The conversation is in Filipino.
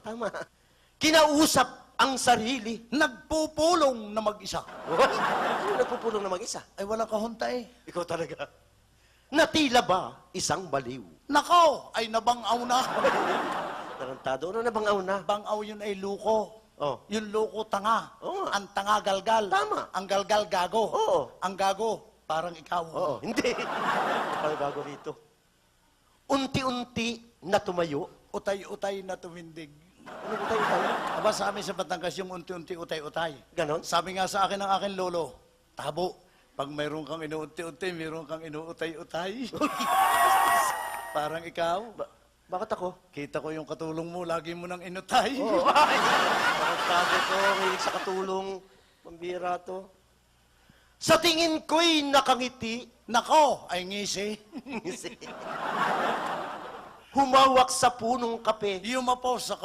Tama. Kinausap ang sarili. Nagpupulong na mag-isa. Ano nagpupulong na mag-isa? Ay, walang kahunta eh. Ikaw talaga. Natila ba isang baliw? Nako, ay nabangaw na. Tarantado, ano na bang na? Bangaw yun ay luko. Oh. Yung luko tanga. Oo nga. Ang tanga galgal. Tama. Ang galgal gago. Oo. Ang gago, parang ikaw. Oo, hindi. Parang bago rito. Unti-unti na tumayo. Utay-utay na tumindig. Ano ba tayo? Aba sa amin sa Batangas yung unti-unti utay-utay. Ganon? Sabi nga sa akin ng akin lolo, tabo, pag mayroon kang inuunti-unti, mayroon kang inuutay-utay. Parang ikaw. Bakit ako? Kita ko yung katulong mo, lagi mo nang inutay. Oo. Tarantado to, mahilig sa katulong. Pambira to. Sa tingin ko'y nakangiti. Nako, ay ngisi. Humawak sa punong kape. Yumapo sa